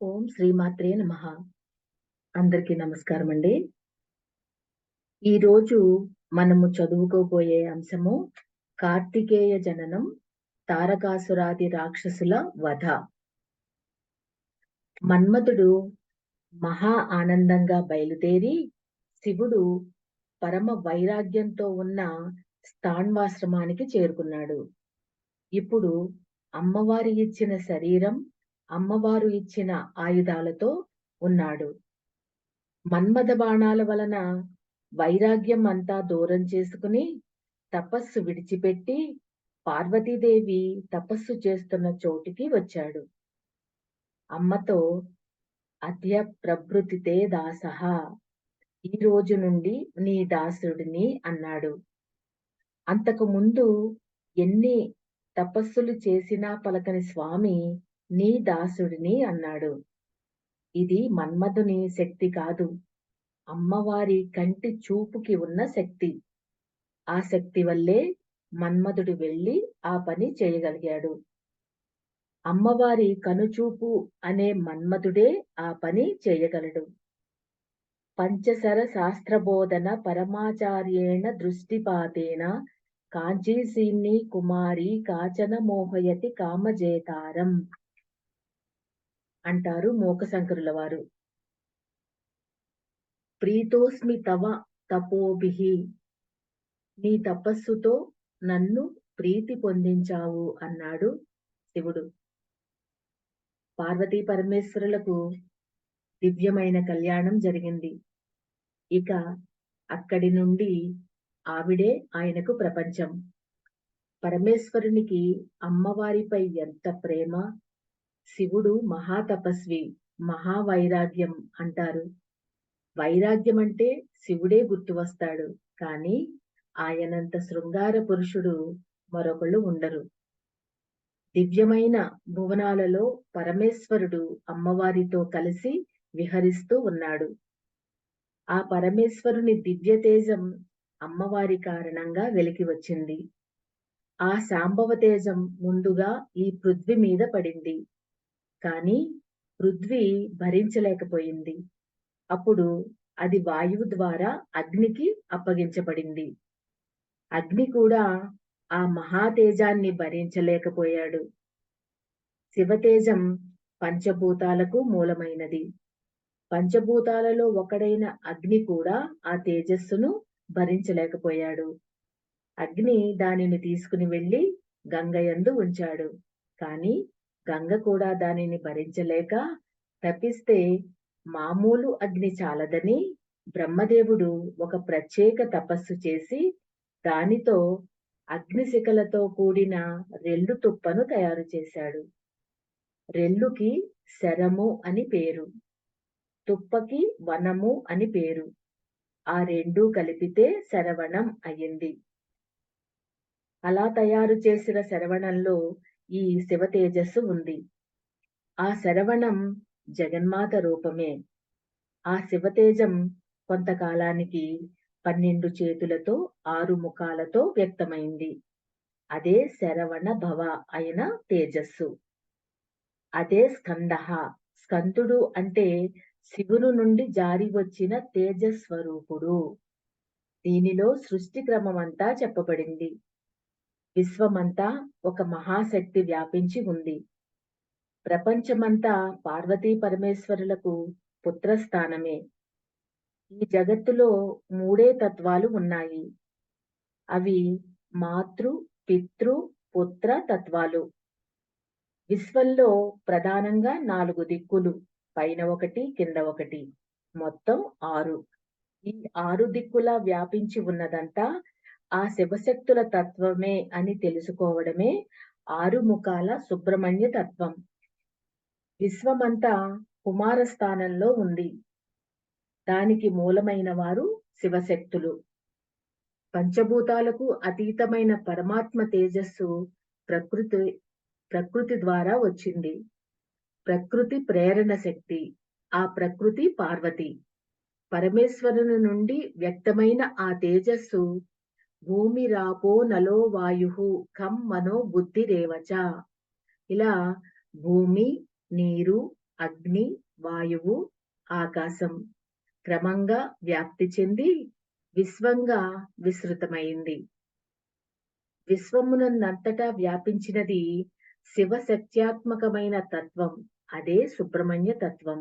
ఓం శ్రీమాత్రే నమః. అందరికీ నమస్కారం అండి. ఈరోజు మనము చదువుకోబోయే అంశము కార్తికేయ జననం, తారకాసురాది రాక్షసుల వధ. మన్మథుడు మహా ఆనందంగా బయలుదేరి శివుడు పరమ వైరాగ్యంతో ఉన్న స్థాణ్వాశ్రమానికి చేరుకున్నాడు. ఇప్పుడు అమ్మవారి ఇచ్చిన శరీరం, అమ్మవారు ఇచ్చిన ఆయుధాలతో ఉన్నాడు. మన్మథ బాణాల వలన వైరాగ్యం అంతా దూరం చేసుకుని తపస్సు విడిచిపెట్టి పార్వతీదేవి తపస్సు చేస్తున్న చోటికి వచ్చాడు. అమ్మతో అద్య ప్రభృతితే దాసః, ఈ రోజు నుండి నీ దాసుడిని అన్నాడు. అంతకు ముందు ఎన్ని తపస్సులు చేసినా పలకని స్వామి నీ దాసుడిని అన్నాడు. ఇది మన్మథుని శక్తి కాదు, అమ్మవారి కంటి చూపుకి ఉన్న శక్తి. ఆ శక్తి వల్లే మన్మథుడు వెళ్లి ఆ పని చేయగలిగాడు. అమ్మవారి కనుచూపు అనే మన్మథుడే ఆ పని చేయగలడు. పంచసర శాస్త్రబోధన పరమాచార్యేణ దృష్టిపాతేన కాంచీసీమ్ని కుమారి కాచన మోహయతి కామజేతారం అంటారు మూకశంకరుల వారు. ప్రీతోస్మి తవ తపోభిః, నీ తపస్సుతో నన్ను ప్రీతి పొందించావు అన్నాడు శివుడు. పార్వతీ పరమేశ్వరులకు దివ్యమైన కళ్యాణం జరిగింది. ఇక అక్కడి నుండి ఆవిడే ఆయనకు ప్రపంచం. పరమేశ్వరునికి అమ్మవారిపై ఎంత ప్రేమ! శివుడు మహాతపస్వి, మహావైరాగ్యం అంటారు. వైరాగ్యం అంటే శివుడే గుర్తు వస్తాడు, కానీ ఆయనంత శృంగార పురుషుడు మరొకళ్ళు ఉండరు. దివ్యమైన భువనాలలో పరమేశ్వరుడు అమ్మవారితో కలిసి విహరిస్తూ ఉన్నాడు. ఆ పరమేశ్వరుని దివ్య తేజం అమ్మవారి కారణంగా వెలికి వచ్చింది. ఆ శాంభవ తేజం ముందుగా ఈ పృథ్వీ మీద పడింది. కానీ పృథ్వీ భరించలేకపోయింది. అప్పుడు అది వాయువు ద్వారా అగ్నికి అప్పగించబడింది. అగ్ని కూడా ఆ మహాతేజాన్ని భరించలేకపోయాడు. శివతేజం పంచభూతాలకు మూలమైనది. పంచభూతాలలో ఒకడైన అగ్ని కూడా ఆ తేజస్సును భరించలేకపోయాడు. అగ్ని దానిని తీసుకుని వెళ్లి గంగయందు ఉంచాడు. కాని గంగ కూడా దానిని భరించలేక తపిస్తే మామూలు అగ్ని చాలదని బ్రహ్మదేవుడు ఒక ప్రత్యేక తపస్సు చేసి దానితో అగ్నిశిఖలతో కూడిన రెల్లు తుప్పను తయారు చేశాడు. రెల్లుకి శరము అని పేరు, తుప్పకి వనము అని పేరు. ఆ రెండూ కలిపితే శరవణం అయ్యింది. అలా తయారు చేసిన శరవణంలో ఈ శివ తేజస్సు ఉంది. ఆ శరవణం జగన్మాత రూపమే. ఆ శివతేజం కొంతకాలానికి 12 చేతులతో 6 ముఖాలతో వ్యక్తమైంది. అదే శరవణ భవ అయిన తేజస్సు. అదే స్కందః. స్కందుడు అంటే శివుని నుండి జారి వచ్చిన తేజస్వరూపుడు. దీనిలో సృష్టి క్రమమంతా చెప్పబడింది. విశ్వమంతా ఒక మహాశక్తి వ్యాపించి ఉంది. ప్రపంచమంతా పార్వతీ పరమేశ్వరులకు పుత్రస్థానమే. ఈ జగత్తులో 3 తత్వాలు ఉన్నాయి. అవి మాతృ, పితృ, పుత్ర తత్వాలు. విశ్వంలో ప్రధానంగా 4 దిక్కులు, పైన ఒకటి, కింద ఒకటి, మొత్తం 6. ఈ 6 దిక్కులా వ్యాపించి ఉన్నదంతా ఆ శివశక్తుల తత్వమే అని తెలుసుకోవడమే 6 ముఖాల సుబ్రహ్మణ్య తత్వం. విశ్వమంతా కుమారస్థానంలో ఉంది. దానికి మూలమైన వారు శివశక్తులు. పంచభూతాలకు అతీతమైన పరమాత్మ తేజస్సు ప్రకృతి ద్వారా వచ్చింది. ప్రకృతి ప్రేరణ శక్తి. ఆ ప్రకృతి పార్వతి. పరమేశ్వరుని నుండి వ్యక్తమైన ఆ తేజస్సు భూమి రాపో నలో వాయు ఖం మనో బుద్ధిరేవచ. ఇలా భూమి, నీరు, అగ్ని, వాయువు, ఆకాశం క్రమంగా వ్యాప్తి చెంది విశ్వంగా విస్తృతమైంది. విశ్వమునందంతటా వ్యాపించినది శివశక్త్యాత్మకమైన తత్వం. అదే సుబ్రహ్మణ్య తత్వం.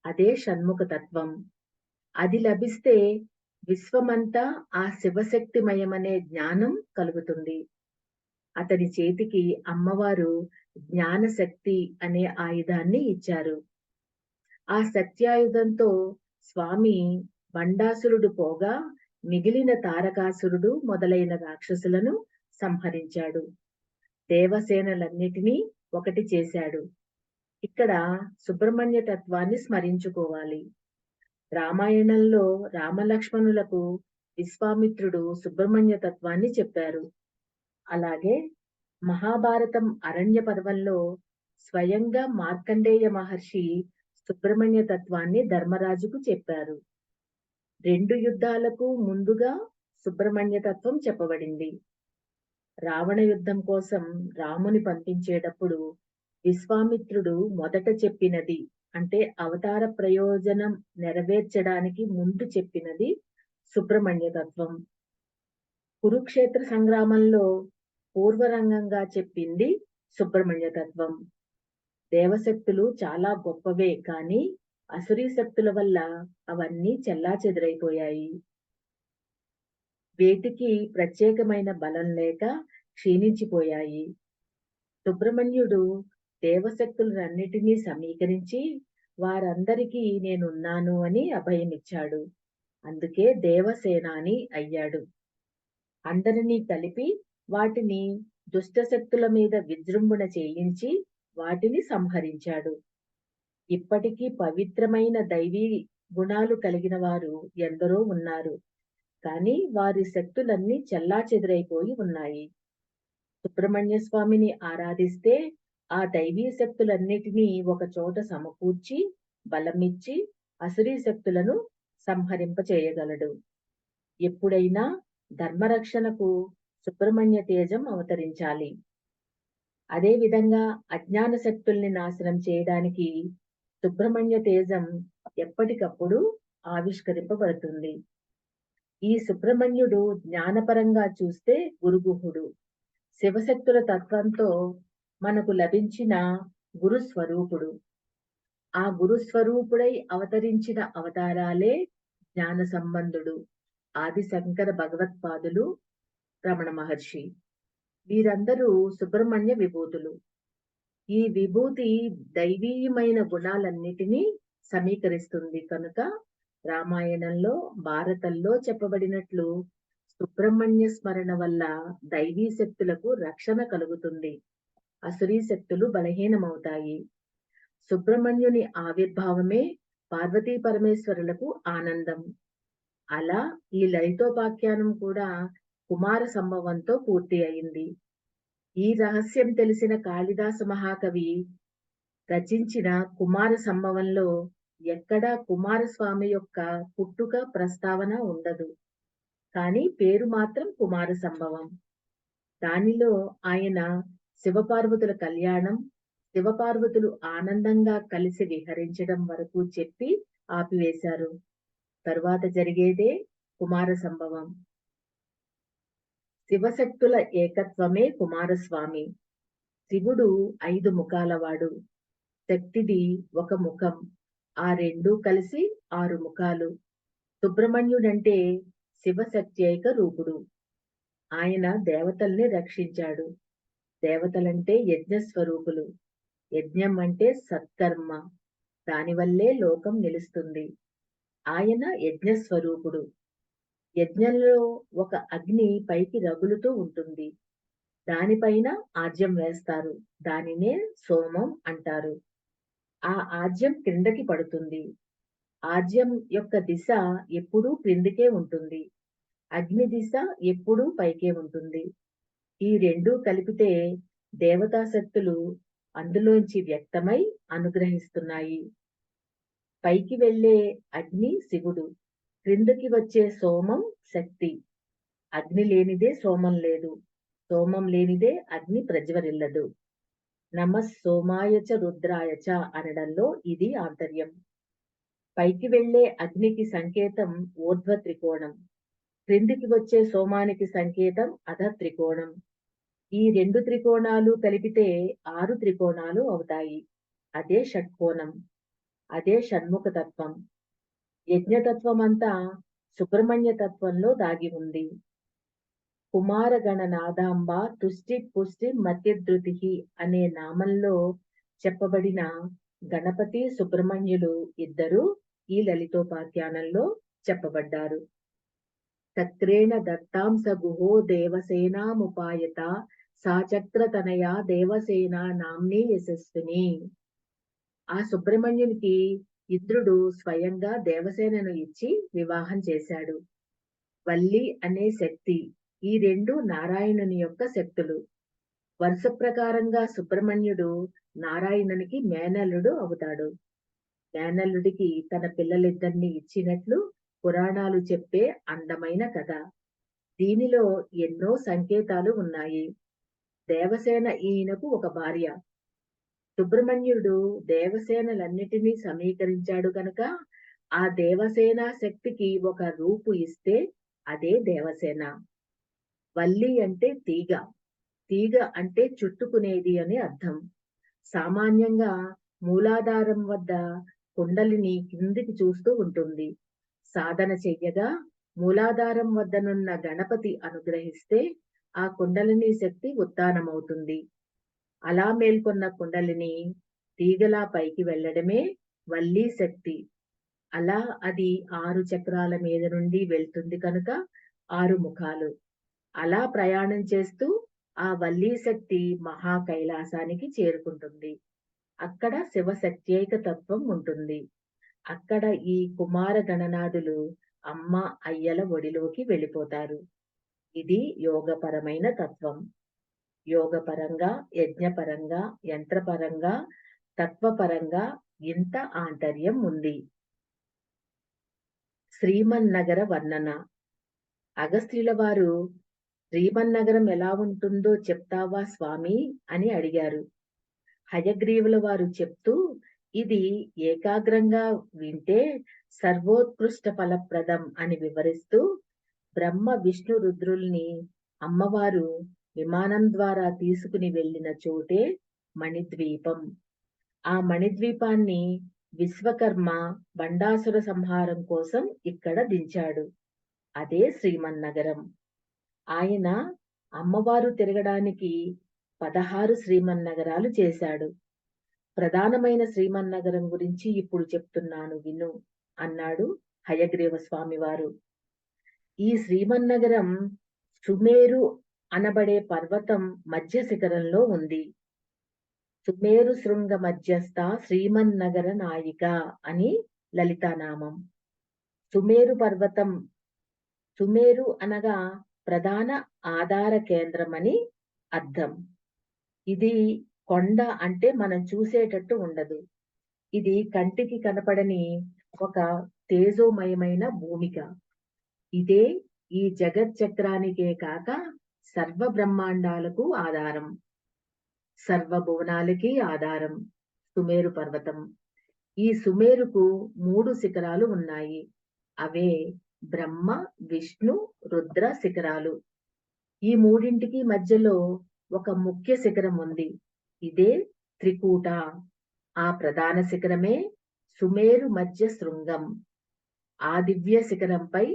అదే షణ్ముఖ తత్వం. అది లభిస్తే విశ్వమంతా ఆ శివశక్తిమయమనే జ్ఞానం కలుగుతుంది. అతని చేతికి అమ్మవారు జ్ఞానశక్తి అనే ఆయుధాన్ని ఇచ్చారు. ఆ శక్త్యాయుధంతో స్వామి బండాసురుడు పోగా మిగిలిన తారకాసురుడు మొదలైన రాక్షసులను సంహరించాడు. దేవసేనలన్నిటినీ ఒకటి చేశాడు. ఇక్కడ సుబ్రహ్మణ్య తత్వాన్ని స్మరించుకోవాలి. రామాయణంలో రామలక్ష్మణులకు విశ్వామిత్రుడు సుబ్రహ్మణ్య తత్వాన్ని చెప్పారు. అలాగే మహాభారతం అరణ్య పర్వంలో స్వయంగా మార్కండేయ మహర్షి సుబ్రహ్మణ్య తత్వాన్ని ధర్మరాజుకు చెప్పారు. 2 యుద్ధాలకు ముందుగా సుబ్రహ్మణ్య తత్వం చెప్పబడింది. రావణ యుద్ధం కోసం రాముని పంపించేటప్పుడు విశ్వామిత్రుడు మొదట చెప్పినది అంటే అవతార ప్రయోజనం నెరవేర్చడానికి ముందు చెప్పినది సుబ్రహ్మణ్య తత్వం. కురుక్షేత్ర సంగ్రామంలో పూర్వరంగంగా చెప్పింది సుబ్రహ్మణ్య తత్వం. దేవశక్తులు చాలా గొప్పవే కానీ అసురీ శక్తుల వల్ల అవన్నీ చెల్లాచెదురైపోయాయి. వేటికి ప్రత్యేకమైన బలం లేక క్షీణించిపోయాయి. సుబ్రహ్మణ్యుడు దేవశక్తులన్నిటినీ సమీకరించి వారందరికీ నేనున్నాను అని అభయమిచ్చాడు. అందుకే దేవసేనాని అయ్యాడు. అందరినీ కలిపి వాటిని దుష్టశక్తుల మీద విజృంభణ చేయించి వాటిని సంహరించాడు. ఇప్పటికీ పవిత్రమైన దైవీ గుణాలు కలిగిన వారు ఎందరో ఉన్నారు. కానీ వారి శక్తులన్నీ చెల్లాచెదురైపోయి ఉన్నాయి. సుబ్రహ్మణ్య స్వామిని ఆరాధిస్తే ఆ దైవీ శక్తులన్నిటినీ ఒక చోట సమకూర్చి బలమిచ్చి అసురీ శక్తులను సంహరింపచేయగలడు. ఎప్పుడైనా ధర్మరక్షణకు సుబ్రహ్మణ్య తేజం అవతరించాలి. అదే విధంగా అజ్ఞాన శక్తుల్ని నాశనం చేయడానికి సుబ్రహ్మణ్య తేజం ఎప్పటికప్పుడు ఆవిష్కరింపబడుతుంది. ఈ సుబ్రహ్మణ్యుడు జ్ఞానపరంగా చూస్తే గురుగుహుడు. శివశక్తుల తత్వంతో మనకు లభించిన గురు స్వరూపుడు. ఆ గురు స్వరూపుడై అవతరించిన అవతారాలే జ్ఞాన సంబంధుడు, ఆది శంకర భగవత్పాదులు, రమణ మహర్షి. వీరందరూ సుబ్రహ్మణ్య విభూతులు. ఈ విభూతి దైవీయమైన గుణాలన్నిటినీ సమీకరిస్తుంది కనుక రామాయణంలో భారతంలో చెప్పబడినట్లు సుబ్రహ్మణ్య స్మరణ వల్ల దైవీ శక్తులకు రక్షణ కలుగుతుంది. అసురీ శక్తులు బలహీనమవుతాయి. సుబ్రహ్మణ్యుని ఆవిర్భావమే పార్వతీ పరమేశ్వరులకు ఆనందం. అలా ఈ లలితోపాఖ్యానం కూడా కుమార సంభవంతో పూర్తి అయింది. ఈ రహస్యం తెలిసిన కాళిదాస మహాకవి రచించిన కుమార సంభవంలో ఎక్కడా కుమారస్వామి యొక్క పుట్టుక ప్రస్తావన ఉండదు. కానీ పేరు మాత్రం కుమార సంభవం. దానిలో ఆయన శివపార్వతుల కళ్యాణం, శివపార్వతులు ఆనందంగా కలిసి విహరించడం వరకు చెప్పి ఆపివేశారు. తరువాత జరిగేదే కుమార సంభవం. శివశక్తుల ఏకత్వమే కుమారస్వామి. శివుడు 5 ముఖాలవాడు. శక్తిది ఒక ముఖం. ఆ రెండూ కలిసి 6 ముఖాలు. సుబ్రహ్మణ్యుడంటే శివశక్త్యైక రూపుడు. ఆయన దేవతల్ని రక్షించాడు. దేవతలంటే యజ్ఞ స్వరూపులు. యజ్ఞం అంటే సత్కర్మ. దానివల్లే లోకం నిలుస్తుంది. ఆయన యజ్ఞ స్వరూపుడు. యజ్ఞంలో ఒక అగ్ని పైకి రగులుతూ ఉంటుంది. దానిపైన ఆజ్యం వేస్తారు. దానినే సోమం అంటారు. ఆ ఆజ్యం క్రిందకి పడుతుంది. ఆజ్యం యొక్క దిశ ఎప్పుడూ క్రిందికే ఉంటుంది. అగ్ని దిశ ఎప్పుడూ పైకే ఉంటుంది. ఈ రెండూ కలిపితే దేవతా శక్తులు అందులోంచి వ్యక్తమై అనుగ్రహిస్తున్నాయి. పైకి వెళ్ళే అగ్ని శివుడు, క్రిందకి వచ్చే సోమం శక్తి. అగ్ని లేనిదే సోమం లేదు. సోమం లేనిదే అగ్ని ప్రజ్వరిల్లదు. నమః సోమాయ చ రుద్రాయ చ అనడంలో ఇది ఆంతర్యం. పైకి వెళ్ళే అగ్నికి సంకేతం ఊర్ధ్వ త్రికోణం. క్రిందికి వచ్చే సోమానికి సంకేతం అధ త్రికోణం. ఈ 2 త్రికోణాలు కలిపితే 6 త్రికోణాలు అవుతాయి. అదే షట్కోణం. అదే షణ్ముఖ తత్వం. యజ్ఞతత్వమంతా సుబ్రహ్మణ్య తత్వంలో దాగి ఉంది. కుమారగణనాదాంబ తుష్టి పుష్టి మతిధృతి అనే నామంలో చెప్పబడిన గణపతి సుబ్రహ్మణ్యులు ఇద్దరూ ఈ లలితోపాఖ్యానంలో చెప్పబడ్డారు. తక్రేణ దత్తాంస గుహో దేవసేనాముపాయత సాచక్రతనయా దేవసేన నామ్ని యశస్విని. ఆ సుబ్రహ్మణ్యునికి ఇంద్రుడు స్వయంగా దేవసేనను ఇచ్చి వివాహం చేశాడు. వల్లి అనే శక్తి, ఈ 2 నారాయణుని యొక్క శక్తులు. వరుస ప్రకారంగా సుబ్రహ్మణ్యుడు నారాయణునికి మేనల్లుడు అవుతాడు. మేనల్లుడికి తన పిల్లలిద్దరిని ఇచ్చినట్లు పురాణాలు చెప్పే అందమైన కథ. దీనిలో ఎన్నో సంకేతాలు ఉన్నాయి. దేవసేన ఈయనకు ఒక భార్య. సుబ్రహ్మణ్యుడు దేవసేనలన్నిటినీ సమీకరించాడు కనుక ఆ దేవసేన శక్తికి ఒక రూపు ఇస్తే అదే దేవసేన. వల్లి అంటే తీగ. తీగ అంటే చుట్టుకునేది అని అర్థం. సామాన్యంగా మూలాధారం వద్ద కుండలిని కిందికి చూస్తూ ఉంటుంది. సాధన చెయ్యగా మూలాధారం వద్దనున్న గణపతి అనుగ్రహిస్తే ఆ కుండలిని శక్తి ఉత్థానమవుతుంది. అలా మేల్కొన్న కుండలిని తీగలా పైకి వెళ్ళడమే వల్లీ శక్తి. అలా అది 6 చక్రాల మీద నుండి వెళ్తుంది కనుక 6 ముఖాలు. అలా ప్రయాణం చేస్తూ ఆ వల్లీ శక్తి మహా కైలాసానికి చేరుకుంటుంది. అక్కడ శివశక్త్యైక తత్వం ఉంటుంది. అక్కడ ఈ కుమార గణనాథులు అమ్మ అయ్యల ఒడిలోకి వెళ్ళిపోతారు. ఇది యోగపరమైన తత్వం. యోగపరంగా, యజ్ఞపరంగా, యంత్రపరంగా, తత్వపరంగా ఇంత ఆంతర్యం ఉంది. శ్రీమన్నగర వర్ణన. అగస్త్యుల వారు శ్రీమన్నగరం ఎలా ఉంటుందో చెప్తావా స్వామి అని అడిగారు. హయగ్రీవుల వారు చెప్తూ, ఇది ఏకాగ్రంగా వింటే సర్వోత్కృష్ట ఫలప్రదం అని వివరిస్తూ, బ్రహ్మ విష్ణు రుద్రుల్ని అమ్మవారు విమానం ద్వారా తీసుకుని వెళ్ళిన చోటే మణిద్వీపం. ఆ మణిద్వీపాన్ని విశ్వకర్మ బండాసుర సంహారం కోసం ఇక్కడ దించాడు. అదే శ్రీమన్నగరం. ఆయన అమ్మవారు తిరగడానికి 16 శ్రీమన్నగరాలు చేశాడు. ప్రధానమైన శ్రీమన్నగరం గురించి ఇప్పుడు చెప్తున్నాను విను అన్నాడు హయగ్రీవ స్వామివారు. ఈ శ్రీమన్నగరం సుమేరు అనబడే పర్వతం మధ్య శిఖరంలో ఉంది. సుమేరు శృంగ మధ్యస్థ శ్రీమన్నగర నాయిక అని లలితానామం. సుమేరు పర్వతం, సుమేరు అనగా ప్రధాన ఆధార కేంద్రం అని అర్థం. ఇది కొండ అంటే మనం చూసేటట్టు ఉండదు. ఇది కంటికి కనపడని ఒక తేజోమయమైన భూమిక. ఇదే ఈ జగచ్చక్రానికే కాక సర్వ బ్రహ్మాండాలకు ఆధారం. సర్వభువనాలకి ఆధారం సుమేరు పర్వతం. ఈ సుమేరుకు 3 శిఖరాలు ఉన్నాయి. అవే బ్రహ్మ, విష్ణు, రుద్ర శిఖరాలు. ఈ మూడింటికి మధ్యలో ఒక ముఖ్య శిఖరం ఉంది. ఇదే త్రికూట. ఆ ప్రధాన శిఖరమే సుమేరు మధ్య శృంగం. ఆ దివ్య శిఖరంపై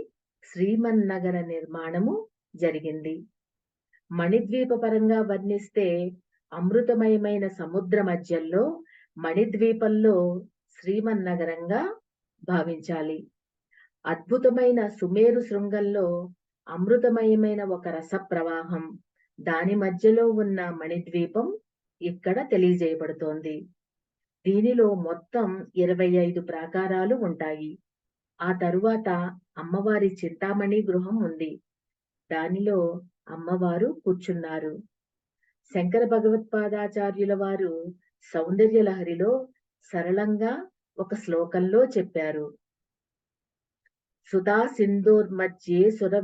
శ్రీమన్నగర నిర్మాణము జరిగింది. మణిద్వీప పరంగా వర్ణిస్తే అమృతమయమైన సముద్ర మధ్యంలో మణిద్వీపంలో శ్రీమన్నగరంగా భావించాలి. అద్భుతమైన సుమేరు శృంగంలో అమృతమయమైన ఒక రస ప్రవాహం, దాని మధ్యలో ఉన్న మణిద్వీపం ఇక్కడ తెలియజేయబడుతోంది. దీనిలో మొత్తం 25 ప్రాకారాలు ఉంటాయి. ఆ తరువాత అమ్మవారి చింతామణి గృహం ఉంది. దానిలో అమ్మవారు కూర్చున్నారు. శంకర భగవత్పాదాచార్యుల వారు సౌందర్య లహరిలో సరళంగా ఒక శ్లోకంలో చెప్పారు. సుధా సింధోర్మధ్యే సుర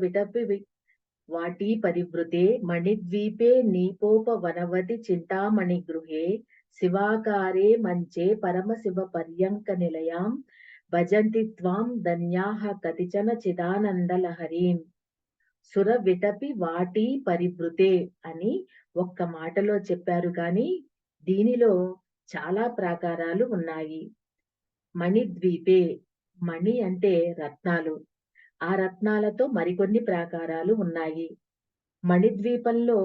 వాటీ పరివృతే మణిద్వీపే నీపోపవనవతి చింతామణిగృహే శివాకారే మంచే పరమశివ పర్యంక నిలయాం భజంతి త్వాం ధన్యాః కతిచన చిదానందలహరీం. సుర విటపి వాటీ పరివృతే అని ఒక్క మాటలో చెప్పారు కానీ దీనిలో చాలా ప్రాకారాలు ఉన్నాయి. మణిద్వీపే, మణి అంటే రత్నాలు, ఆ రత్నాలతో మరికొన్ని ప్రాకారాలు ఉన్నాయి. మణిద్వీపంలో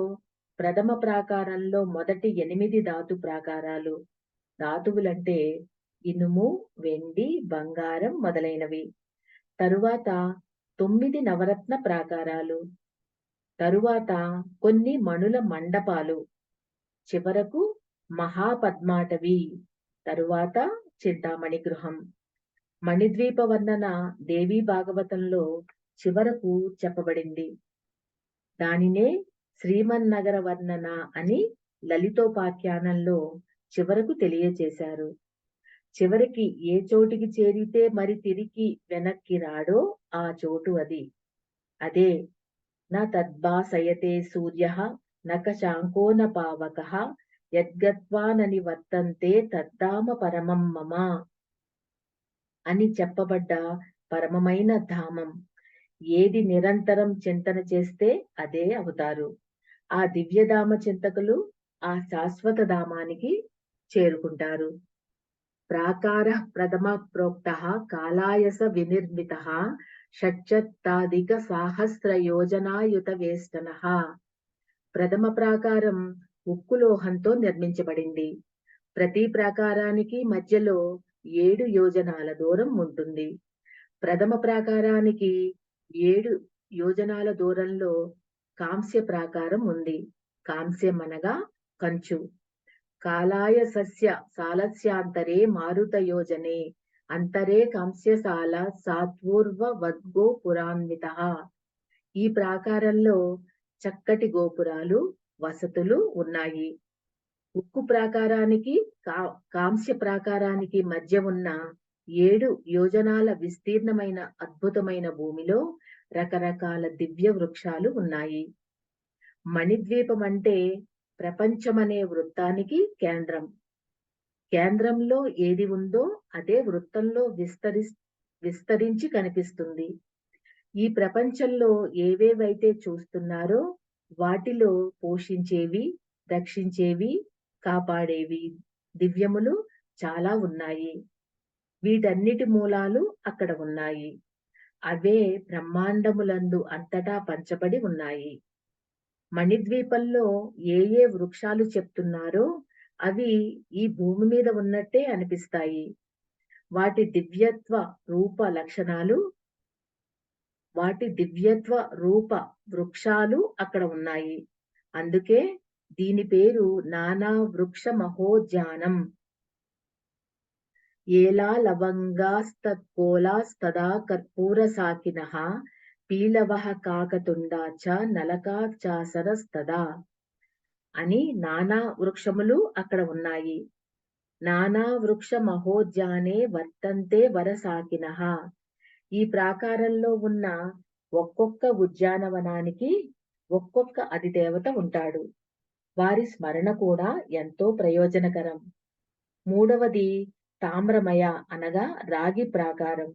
ప్రథమ ప్రాకారంలో మొదటి 8 ధాతు ప్రాకారాలు. ధాతువులంటే ఇనుము, వెండి, బంగారం మొదలైనవి. తరువాత 9 నవరత్న ప్రాకారాలు, తరువాత కొన్ని మణుల మండపాలు, చివరకు మహాపద్మాటవి, తరువాత చింతామణి గృహం. మణిద్వీప వర్ణన దేవీ భాగవతంలో చివరకు చెప్పబడింది. దానినే శ్రీమన్నగర వర్ణన అని లలితోపాఖ్యానంలో చివరకు తెలియచేశారు. చివరికి ఏ చోటికి చేరితే మరి తిరిగి వెనక్కి రాడో ఆ చోటు అది. అదే న తద్భాసయతే సూర్యః నక శాంకో న పావకః యద్గత్వా న నివర్తంతే తద్ధామ పరమం మమ అని చెప్పబడ్డ పరమమైన ధామం. ఏది నిరంతరం చింతన చేస్తే అదే అవుతారు. ఆ దివ్యధామ చింతకులు ఆ శాశ్వత ధామానికి చేరుకుంటారు. ప్రాకార ప్రథమ ప్రోక్త కాలాయస వినిర్మిత షట్చత్తాధిక సాహస్ర యోజనాయుత వేష్టన. ప్రథమ ప్రాకారం ఉక్కు లోహంతో నిర్మించబడింది. ప్రతి ప్రాకారానికి మధ్యలో 7 యోజనాల దూరం ఉంటుంది. ప్రథమ ప్రాకారానికి 7 యోజనాల దూరంలో కాంస్య ప్రాకారం ఉంది. కాంస్యం అనగా కంచు. కాలాయ సస్య సాలస్యాంతరే మారుత యోజనే అంతరే కాంస్యశాల సాత్వూర్వ వద్గో పురాన్విత. ఈ ప్రాకారంలో చక్కటి గోపురాలు, వసతులు ఉన్నాయి. ఉక్కు ప్రాకారానికి కాంస్య ప్రాకారానికి మధ్య ఉన్న 7 యోజనాల విస్తీర్ణమైన అద్భుతమైన భూమిలో రకరకాల దివ్య వృక్షాలు ఉన్నాయి. మణిద్వీపం అంటే ప్రపంచమనే వృత్తానికి కేంద్రం. కేంద్రంలో ఏది ఉందో అదే వృత్తంలో విస్తరించి కనిపిస్తుంది. ఈ ప్రపంచంలో ఏవేవైతే చూస్తున్నారో వాటిలో పోషించేవి, రక్షించేవి, కాపాడేవి దివ్యములు చాలా ఉన్నాయి. వీటన్నిటి మూలాలు అక్కడ ఉన్నాయి. అవే బ్రహ్మాండములందు అంతటా పంచబడి ఉన్నాయి. మణిద్వీపంలో ఏ ఏ వృక్షాలు చెప్తున్నారో అవి ఈ భూమి మీద ఉన్నట్టే అనిపిస్తాయి. వాటి దివ్యత్వ రూప వృక్షాలు అక్కడ ఉన్నాయి. అందుకే దీని పేరు నానా వృక్ష మహోద్యానం. ఏలా లవంగాస్తత్కోలాస్తదా కర్పూర సాకినః పీలవః కాకతుండా చ నలకాచాసరస్తదా అని నానా వృక్షములు అక్కడ ఉన్నాయి. నానా వృక్ష మహోద్యానే వర్తంతే వరసాకినః. ఈ ప్రాకారంలో ఉన్న ఒక్కొక్క ఉద్యానవనానికి ఒక్కొక్క అధిదేవత ఉంటాడు. వారి స్మరణ కూడా ఎంతో ప్రయోజనకరం. మూడవది తామ్రమయ అనగా రాగి ప్రాకారం.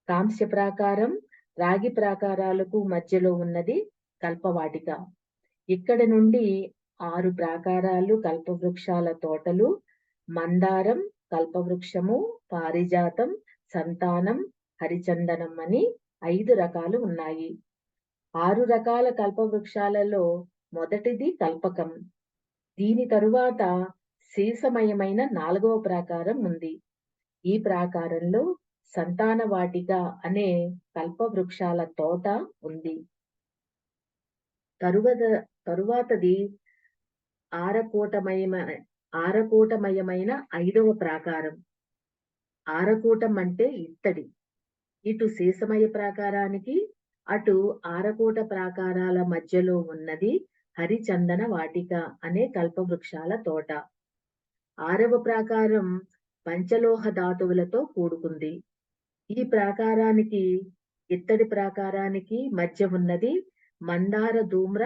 కాంస్య ప్రాకారం, రాగి ప్రాకారాలకు మధ్యలో ఉన్నది కల్పవాటిక. ఇక్కడ నుండి 6 ప్రాకారాలు కల్పవృక్షాల తోటలు, మందారం, కల్పవృక్షము, పారిజాతం, సంతానం, హరిచందనం అని 5 రకాలు ఉన్నాయి. 6 రకాల కల్పవృక్షాలలో మొదటిది కల్పకం. దీని తరువాత శీసమయమైన 4వ ప్రాకారం ఉంది. ఈ ప్రాకారంలో సంతాన వాటిక అనే కల్పవృక్షాల తోట ఉంది. తరువాతది ఆరకోటమయమైన 5వ ప్రాకారం. ఆరకోటం అంటే ఇత్తడి. ఇటు శీసమయ ప్రాకారానికి, అటు ఆరకోట ప్రాకారాల మధ్యలో ఉన్నది హరిచందన వాటిక అనే కల్పవృక్షాల తోట. 6వ ప్రాకారం పంచలోహ ధాతువులతో కూడుకుంది. ఈ ప్రాకారానికి, ఇత్తడి ప్రాకారానికి మధ్య ఉన్నది మందార ధూమ్ర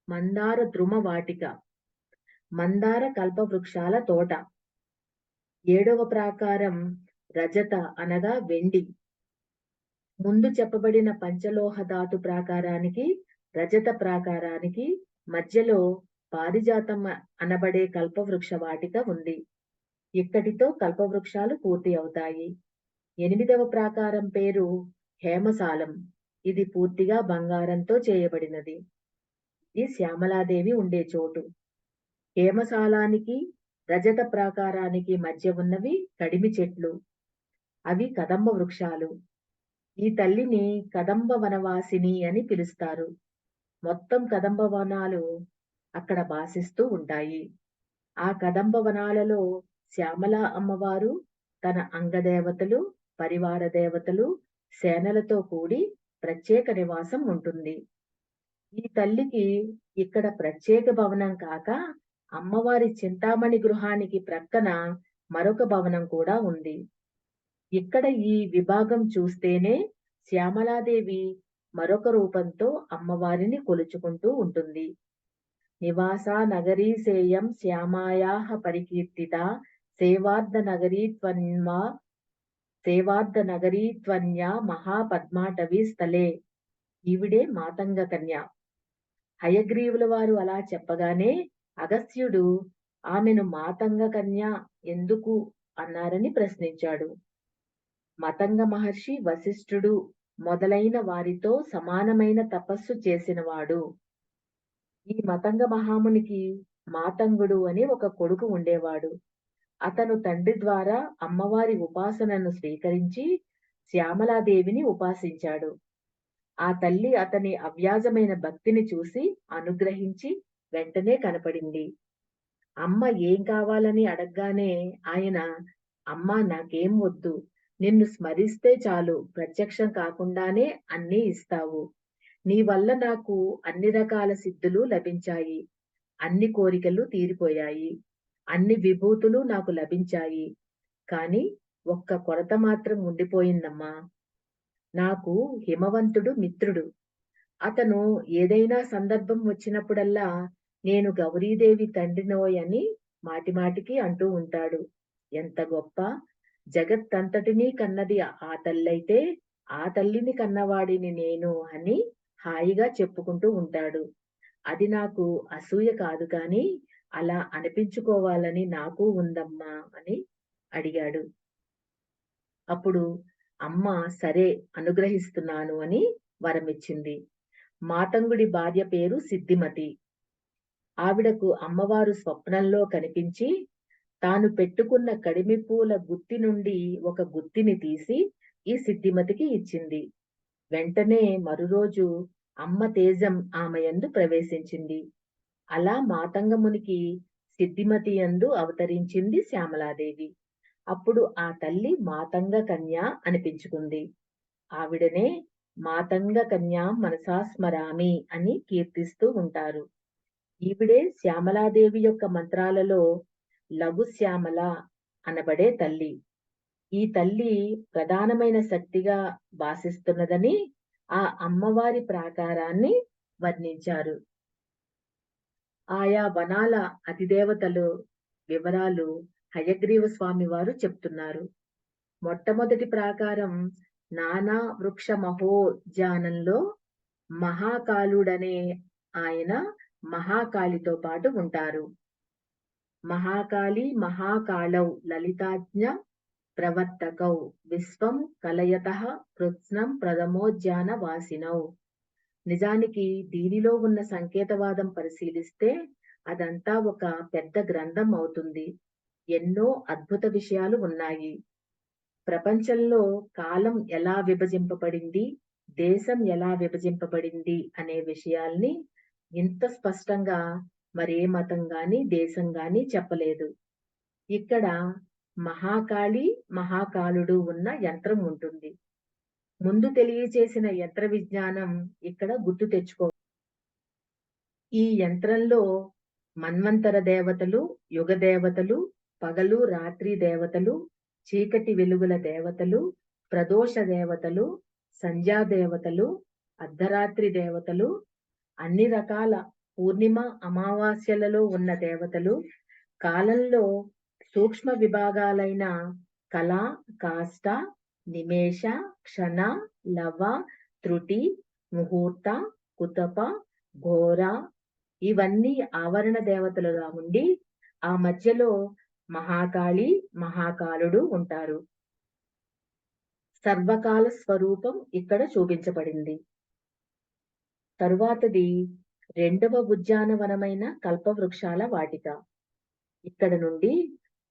మందార ద్రుమ వాటిక, మందార కల్పవృక్షాల తోట. 7వ ప్రాకారం రజత అనగా వెండి. ముందు చెప్పబడిన పంచలోహ ధాతు ప్రాకారానికి, రజత ప్రాకారానికి మధ్యలో పారిజాతం అనబడే కల్పవృక్ష వాటిక ఉంది. ఇక్కడితో కల్పవృక్షాలు పూర్తి అవుతాయి. 8వ ప్రాకారం పేరు హేమసాలం. ఇది పూర్తిగా బంగారంతో చేయబడినది. ఇది శ్యామలాదేవి ఉండే చోటు. హేమసాలానికి, రజత ప్రాకారానికి మధ్య ఉన్నవి కడిమి చెట్లు. అవి కదంబ వృక్షాలు. ఈ తల్లిని కదంబ వనవాసిని అని పిలుస్తారు. మొత్తం కదంబ వనాలు అక్కడ భాసిస్తూ ఉంటాయి. ఆ కదంబ వనాలలో శ్యామల అమ్మవారు తన అంగదేవతలు, పరివార దేవతలు, సేనలతో కూడి ప్రత్యేక నివాసం ఉంటుంది. ఈ తల్లికి ఇక్కడ ప్రత్యేక భవనం కాక అమ్మవారి చింతామణి గృహానికి ప్రక్కన మరొక భవనం కూడా ఉంది. ఇక్కడ ఈ విభాగం చూస్తేనే శ్యామలాదేవి మరొక రూపంతో అమ్మవారిని కొలుచుకుంటూ ఉంటుంది. నివాసా నగరీ సేయం శ్యామాయాః పరికీర్తిత సేవార్ధ నగరీ త్వన్యా మహాపద్మాటవీ స్థలే. ఈవిడే మాతంగ కన్య. హయగ్రీవుల వారు అలా చెప్పగానే అగస్త్యుడు ఆమెను మాతంగ కన్య ఎందుకు అన్నారని ప్రశ్నించాడు. మతంగ మహర్షి, వశిష్ఠుడు మొదలైన వారితో సమానమైన తపస్సు చేసినవాడు. ఈ మతంగ మహామునికి మాతంగుడు అని ఒక కొడుకు ఉండేవాడు. అతను తండ్రి ద్వారా అమ్మవారి ఉపాసనను స్వీకరించి శ్యామలాదేవిని ఉపాసించాడు. ఆ తల్లి అతని అవ్యాజమైన భక్తిని చూసి అనుగ్రహించి వెంటనే కనపడింది. అమ్మ ఏం కావాలని అడగగానే ఆయన, అమ్మా నాకేం వద్దు, నిన్ను స్మరిస్తే చాలు ప్రత్యక్షం కాకుండానే అన్నీ ఇస్తావు. నీ వల్ల నాకు అన్ని రకాల సిద్ధులు లభించాయి, అన్ని కోరికలు తీరిపోయాయి, అన్ని విభూతులు నాకు లభించాయి. కాని ఒక్క కొరత మాత్రం ఉండిపోయిందమ్మా. నాకు హిమవంతుడు మిత్రుడు. అతను ఏదైనా సందర్భం వచ్చినప్పుడల్లా నేను గౌరీదేవి తండ్రినోయ్ అని మాటిమాటికి అంటూ ఉంటాడు. ఎంత గొప్ప! జగత్తంతటినీ కన్నది ఆ తల్లైతే ఆ తల్లిని కన్నవాడిని నేను అని హాయిగా చెప్పుకుంటూ ఉంటాడు. అది నాకు అసూయ కాదు కాని అలా అనిపించుకోవాలని నాకు ఉందమ్మా అని అడిగాడు. అప్పుడు అమ్మ సరే అనుగ్రహిస్తున్నాను అని వరమిచ్చింది. మాతంగుడి భార్య పేరు సిద్ధిమతి. ఆవిడకు అమ్మవారు స్వప్నంలో కనిపించి తాను పెట్టుకున్న కడిమి పూల గుత్తి నుండి ఒక గుత్తిని తీసి ఈ సిద్ధిమతికి ఇచ్చింది. వెంటనే మరురోజు అమ్మ తేజం ఆమె యందు ప్రవేశించింది. అలా మాతంగమునికి సిద్ధిమతి యందు అవతరించింది శ్యామలాదేవి. అప్పుడు ఆ తల్లి మాతంగ కన్య అనిపించుకుంది. ఆవిడనే మాతంగ కన్యాం మనసా స్మరామి అని కీర్తిస్తూ ఉంటారు. ఈవిడే శ్యామలాదేవి యొక్క మంత్రాలలో లఘు శ్యామల అనబడే తల్లి. ఈ తల్లి ప్రధానమైన శక్తిగా భాసిస్తున్నదని ఆ అమ్మవారి ప్రాకారాన్ని వర్ణించారు. ఆయా వనాల అధిదేవతలు వివరాలు హయగ్రీవ స్వామి వారు చెప్తున్నారు. మొట్టమొదటి ప్రాకారం నానా వృక్ష మహోద్యానంలో మహాకాలుడనే ఆయన మహాకాళితో పాటు ఉంటారు. మహాకాళి మహాకాళౌ లలితాజ్ఞ ప్రవర్తకౌ విశ్వం కలయతః కృత్స్నం ప్రథమోద్యాన వాసినౌ. నిజానికి దీనిలో ఉన్న సంకేతవాదం పరిశీలిస్తే అదంతా ఒక పెద్ద గ్రంథం అవుతుంది. ఎన్నో అద్భుత విషయాలు ఉన్నాయి. ప్రపంచంలో కాలం ఎలా విభజింపబడింది, దేశం ఎలా విభజింపబడింది అనే విషయాల్ని ఇంత స్పష్టంగా మరే మతం గాని దేశం గాని చెప్పలేదు. ఇక్కడ మహాకాళి మహాకాలుడు ఉన్న యంత్రం ఉంటుంది. ముందు తెలియచేసిన యంత్ర విజ్ఞానం ఇక్కడ గుర్తు తెచ్చుకో. ఈ యంత్రంలో మన్వంతర దేవతలు, యుగ దేవతలు, పగలు రాత్రి దేవతలు, చీకటి వెలుగుల దేవతలు, ప్రదోష దేవతలు, సంధ్యా దేవతలు, అర్ధరాత్రి దేవతలు, అన్ని రకాల పూర్ణిమ, అమావాస్యలలో ఉన్న దేవతలు, కాలంలో సూక్ష్మ విభాగాలైన కళ, కాష్ట, నిమేష, క్షణ, లవ, త్రుటి, ముహూర్త, కుతప, ఘోర ఇవన్నీ ఆవరణ దేవతలుగా ఉండి ఆ మధ్యలో మహాకాళి, మహాకాలుడు ఉంటారు. సర్వకాల స్వరూపం ఇక్కడ చూపించబడింది. తరువాతది రెండవ ఉద్యానవనమైన కల్పవృక్షాల వాటిక. ఇక్కడ నుండి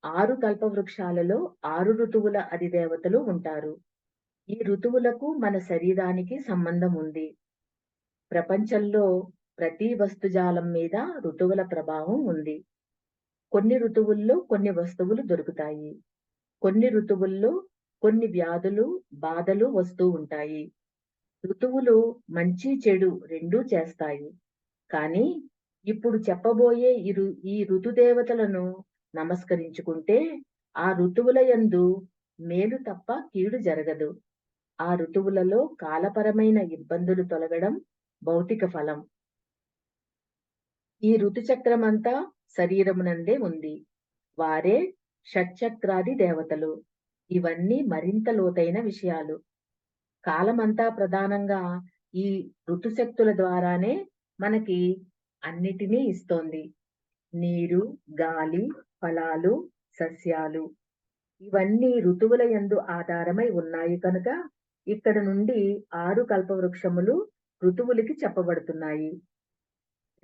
6 కల్పవృక్షాలలో 6 ఋతువుల అధిదేవతలు ఉంటారు. ఈ ఋతువులకు మన శరీరానికి సంబంధం ఉంది. ప్రపంచంలో ప్రతి వస్తుజాలం మీద ఋతువుల ప్రభావం ఉంది. కొన్ని ఋతువుల్లో కొన్ని వస్తువులు దొరుకుతాయి. కొన్ని ఋతువుల్లో కొన్ని వ్యాధులు, బాధలు వస్తూ ఉంటాయి. ఋతువులు మంచి చెడు రెండూ చేస్తాయి. కానీ ఇప్పుడు చెప్పబోయే ఈ ఋతుదేవతలను నమస్కరించుకుంటే ఆ ఋతువుల యందు మేలు తప్ప కీడు జరగదు. ఆ ఋతువులలో కాలపరమైన ఇబ్బందులు తొలగడం భౌతిక ఫలం. ఈ ఋతుచక్రమంతా శరీరమునందే ఉంది. వారే షట్చక్రాది దేవతలు. ఇవన్నీ మరింత లోతైన విషయాలు. కాలమంతా ప్రధానంగా ఈ ఋతుశక్తుల ద్వారానే మనకి అన్నిటినీ ఇస్తోంది. నీరు, గాలి, ఫలాలు, సస్యాలు ఇవన్నీ ఋతువుల యందు ఆధారమై ఉన్నాయి కనుక ఇక్కడ నుండి 6 కల్పవృక్షములు ఋతువులకి చెప్పబడుతున్నాయి.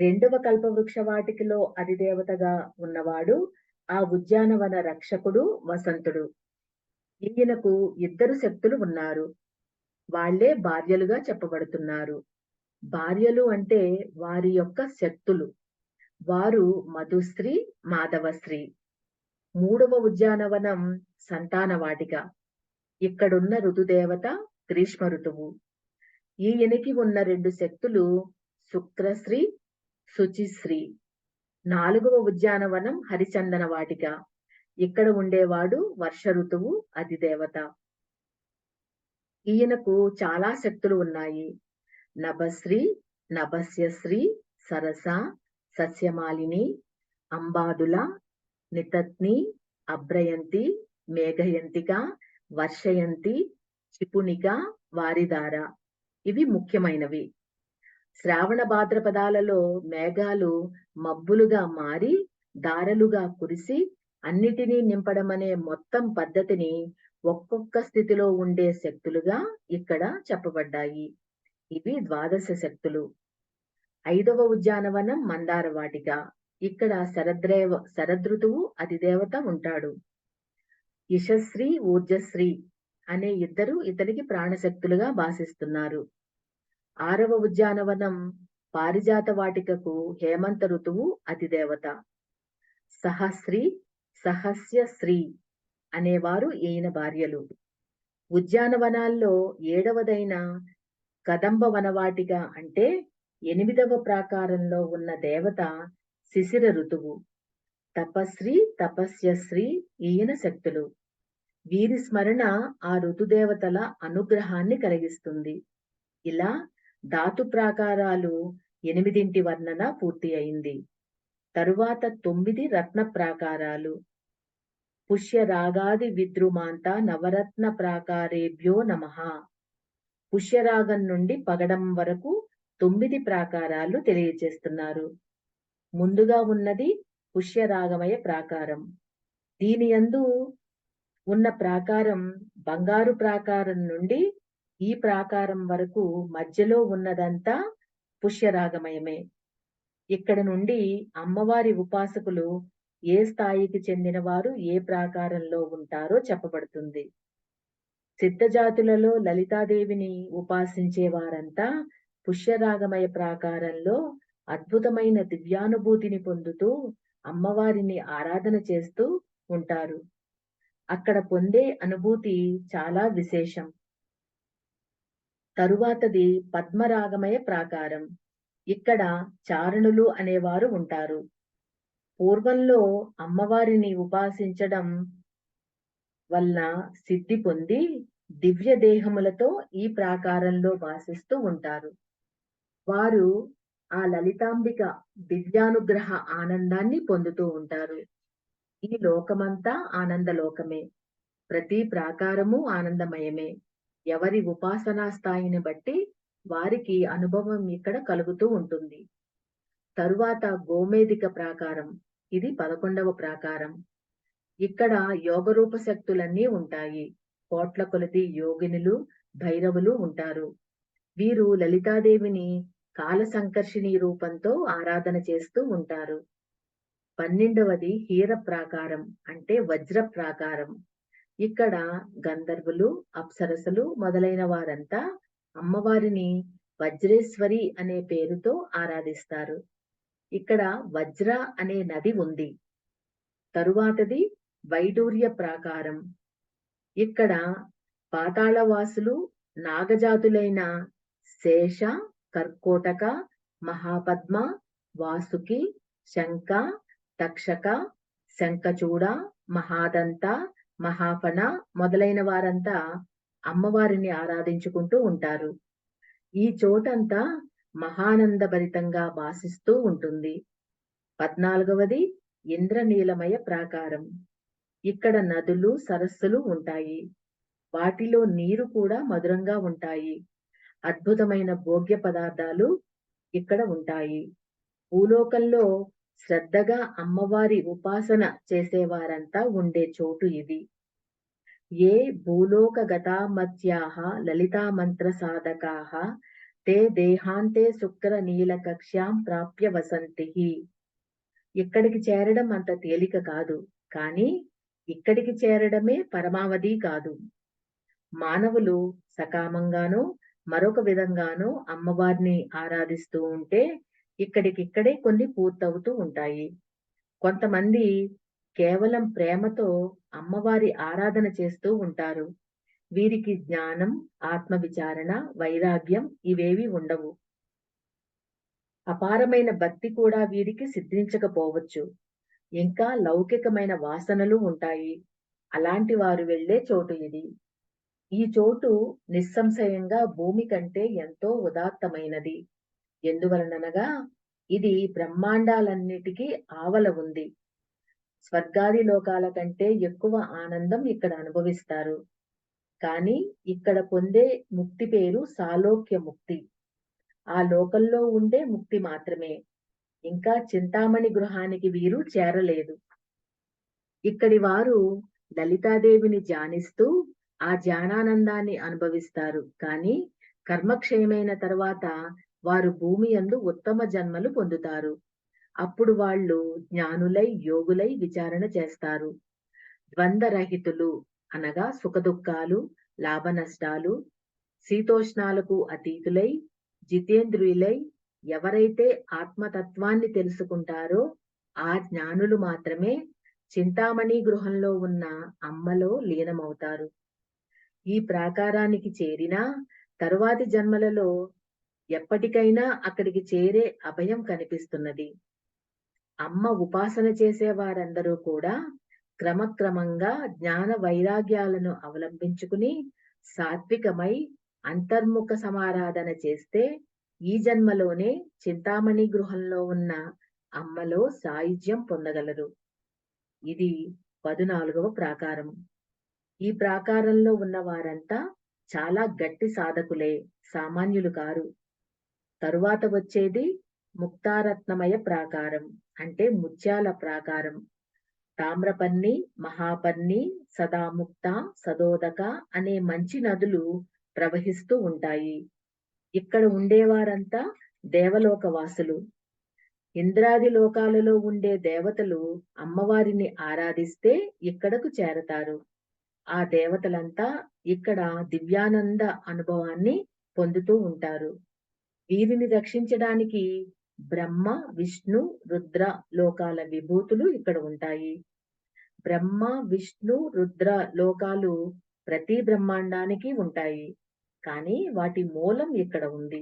రెండవ కల్పవృక్ష వాటికలో అధిదేవతగా ఉన్నవాడు ఆ ఉద్యానవన రక్షకుడు వసంతుడు. ఈయనకు 2 శక్తులు ఉన్నారు. వాళ్లే భార్యలుగా చెప్పబడుతున్నారు. భార్యలు అంటే వారి యొక్క శక్తులు. వారు మధుశ్రీ, మాధవశ్రీ. 3వ ఉద్యానవనం సంతాన వాటిక. ఇక్కడున్న ఋతుదేవత గ్రీష్మ ఋతువు. ఈయనకి ఉన్న 2 శక్తులు శుక్రశ్రీ, శుచిశ్రీ. 4వ ఉద్యానవనం హరిచందన వాటిక. ఇక్కడ ఉండేవాడు వర్ష ఋతువు అధిదేవత. ఈయనకు చాలా శక్తులు ఉన్నాయి. నభశ్రీ, నభస్యశ్రీ, సరస, సస్యమాలిని, అంబాదుల, నితత్ని, అభ్రయంతి, మేఘయంతిక, వర్షయంతి, క్షిపునిక, వారిధార ఇవి ముఖ్యమైనవి. శ్రావణ భాద్రపదాలలో మేఘాలు మబ్బులుగా మారి దారలుగా కురిసి అన్నిటినీ నింపడమనే మొత్తం పద్ధతిని ఒక్కొక్క స్థితిలో ఉండే శక్తులుగా ఇక్కడ చెప్పబడ్డాయి. ఇవి ద్వాదశ శక్తులు. 5వ ఉద్యానవనం మందార వాటిక. ఇక్కడ శరదృతువు అధిదేవత ఉంటాడు. యశశ్రీ, ఊర్జశ్రీ అనే ఇద్దరు ఇతనికి ప్రాణశక్తులుగా భాసిస్తున్నారు. 6వ ఉద్యానవనం పారిజాత వాటికకు హేమంత ఋతువు అధిదేవత. సహశ్రీ, సహస్యశ్రీ అనేవారు ఈయన భార్యలు. ఉద్యానవనాల్లో 7వదైన కదంబ వనవాటిక అంటే 8వ ప్రాకారంలో ఉన్న దేవత శిశిర ఋతువు. తపశ్రీ, తపస్యశ్రీ ఈయన శక్తులు. వీరి స్మరణ ఆ ఋతుదేవతల అనుగ్రహాన్ని కలిగిస్తుంది. ఇలా ధాతు ప్రాకారాలు 8 వర్ణన పూర్తి అయింది. తరువాత 9 రత్న ప్రాకారాలు. పుష్య రాగాది విద్రుమాంత నవరత్న ప్రాకారేభ్యో నమః. పుష్యరాగం నుండి పగడం వరకు 9 ప్రాకారాలు తెలియజేస్తున్నారు. ముందుగా ఉన్నది పుష్యరాగమయ ప్రాకారం. దీని యందు ఉన్న ప్రాకారం బంగారు ప్రాకారం నుండి ఈ ప్రాకారం వరకు మధ్యలో ఉన్నదంతా పుష్యరాగమయమే. ఇక్కడ నుండి అమ్మవారి ఉపాసకులు ఏ స్థాయికి చెందిన వారు ఏ ప్రాకారంలో ఉంటారో చెప్పబడుతుంది. సిద్ధజాతులలో లలితాదేవిని ఉపాసించే వారంతా పుష్యరాగమయ ప్రాకారంలో అద్భుతమైన దివ్యానుభూతిని పొందుతూ అమ్మవారిని ఆరాధన చేస్తూ ఉంటారు. అక్కడ పొందే అనుభూతి చాలా విశేషం. తరువాతది పద్మరాగమయ ప్రాకారం. ఇక్కడ చారణులు అనేవారు ఉంటారు. పూర్వంలో అమ్మవారిని ఉపాసించడం వల్ల సిద్ధి పొంది దివ్య దేహములతో ఈ ప్రాకారంలో వాసిస్తూ ఉంటారు. వారు ఆ లలితాంబిక దివ్యానుగ్రహ ఆనందాన్ని పొందుతూ ఉంటారు. ఈ లోకమంతా ఆనందలోకమే. ప్రతి ప్రాకారము ఆనందమయమే. ఎవరి ఉపాసనా స్థాయిని బట్టి వారికి అనుభవం ఇక్కడ కలుగుతూ ఉంటుంది. తరువాత గోమేధిక ప్రాకారం. ఇది 11వ ప్రాకారం. ఇక్కడ యోగరూప శక్తులన్నీ ఉంటాయి. కోట్ల కొలది యోగినులు, భైరవులు ఉంటారు. వీరు లలితాదేవిని కాల సంకర్షిణి రూపంతో ఆరాధన చేస్తూ ఉంటారు. 12వది హీర ప్రాకారం అంటే వజ్ర ప్రాకారం. ఇక్కడ గంధర్వులు, అప్సరసలు మొదలైన వారంతా అమ్మవారిని వజ్రేశ్వరి అనే పేరుతో ఆరాధిస్తారు. ఇక్కడ వజ్ర అనే నది ఉంది. తరువాతది వైడూర్య ప్రాకారం. ఇక్కడ పాతాళవాసులు నాగజాతులైన శేష, కర్కోటక, మహాపద్మ, వాసుకి, శంఖ, తక్షక, శంఖచూడ, మహాదంత, మహాఫణ మొదలైన వారంతా అమ్మవారిని ఆరాధించుకుంటూ ఉంటారు. ఈ చోటంతా మహానందభరితంగా భాసిస్తూ ఉంటుంది. 14వది ఇంద్రనీలమయ ప్రాకారం. ఇక్కడ నదులు, సరస్సులు ఉంటాయి. వాటిలో నీరు కూడా మధురంగా ఉంటాయి. అద్భుతమైన భోగ్య పదార్థాలు ఇక్కడ ఉంటాయి. భూలోకంలో శ్రద్ధగా అమ్మవారి ఉపాసన చేసేవారంతా ఉండే చోటు ఇది. ఏ భూలోకగతామత్యాః లలితామంత్ర సాధకాః తే దేహాంతే శుక్ర నీలకక్ష్యాం ప్రాప్య వసంతిః. ఇక్కడికి చేరడం అంత తేలిక కాదు. కానీ ఇక్కడికి చేరడమే పరమావధి కాదు. మానవులు సకామంగానో మరొక విధంగానో అమ్మవారిని ఆరాధిస్తూ ఉంటే ఇక్కడికిక్కడే కొన్ని పూర్తవుతూ ఉంటాయి. కొంతమంది కేవలం ప్రేమతో అమ్మవారి ఆరాధన చేస్తూ ఉంటారు. వీరికి జ్ఞానం, ఆత్మ విచారణ, వైరాగ్యం ఇవేవి ఉండవు. అపారమైన భక్తి కూడా వీరికి సిద్ధించకపోవచ్చు. ఇంకా లౌకికమైన వాసనలు ఉంటాయి. అలాంటి వారు వెళ్ళే చోటు ఇది. ఈ చోటు నిస్సంశయంగా భూమి కంటే ఎంతో ఉదాత్తమైనది. ఎందువలననగా ఇది బ్రహ్మాండాలన్నిటికీ ఆవల ఉంది. స్వర్గాది లోకాల కంటే ఎక్కువ ఆనందం ఇక్కడ అనుభవిస్తారు. కానీ ఇక్కడ పొందే ముక్తి పేరు సాలోక్య ముక్తి. ఆ లోకంలో ఉండే ముక్తి మాత్రమే. ఇంకా చింతామణి గృహానికి వీరు చేరలేదు. ఇక్కడి వారు లలితాదేవిని ధ్యానిస్తూ ఆ ధ్యానానందాన్ని అనుభవిస్తారు. కానీ కర్మక్షయమైన తర్వాత వారు భూమి యందు ఉత్తమ జన్మలు పొందుతారు. అప్పుడు వాళ్ళు జ్ఞానులై, యోగులై విచారణ చేస్తారు. ద్వంద్వరహితులు అనగా సుఖదుఖాలు, లాభ నష్టాలు, శీతోష్ణాలకు అతీతులై, జితేంద్రియులై ఎవరైతే ఆత్మతత్వాన్ని తెలుసుకుంటారో ఆ జ్ఞానులు మాత్రమే చింతామణి గృహంలో ఉన్న అమ్మలో లీనమవుతారు. ఈ ప్రాకారానికి చేరినా తరువాతి జన్మలలో ఎప్పటికైనా అక్కడికి చేరే అభయం కనిపిస్తున్నది. అమ్మ ఉపాసన చేసే వారందరూ కూడా క్రమక్రమంగా జ్ఞాన వైరాగ్యాలను అవలంబించుకుని సాత్వికమై అంతర్ముఖ సమారాధన చేస్తే ఈ జన్మలోనే చింతామణి గృహంలో ఉన్న అమ్మలో సాయుజ్యం పొందగలరు. ఇది 14వ ప్రాకారం. ఈ ప్రాకారంలో ఉన్న వారంతా చాలా గట్టి సాధకులే, సామాన్యులు కారు. తరువాత వచ్చేది ముక్తారత్నమయ ప్రాకారం అంటే ముత్యాల ప్రాకారం. తామ్రపర్ణి, మహాపర్ణి, సదాముక్త, సదోదక అనే మంచి నదులు ప్రవహిస్తూ ఉంటాయి. ఇక్కడ ఉండేవారంతా దేవలోక వాసులు. ఇంద్రాది లోకాలలో ఉండే దేవతలు అమ్మవారిని ఆరాధిస్తే ఇక్కడకు చేరతారు. ఆ దేవతలంతా ఇక్కడ దివ్యానంద అనుభవాన్ని పొందుతూ ఉంటారు. వీరిని రక్షించడానికి బ్రహ్మ, విష్ణు, రుద్ర లోకాల విభూతులు ఇక్కడ ఉంటాయి. బ్రహ్మ, విష్ణు, రుద్ర లోకాలు ప్రతి బ్రహ్మాండానికి ఉంటాయి. కానీ వాటి మూలం ఇక్కడ ఉంది.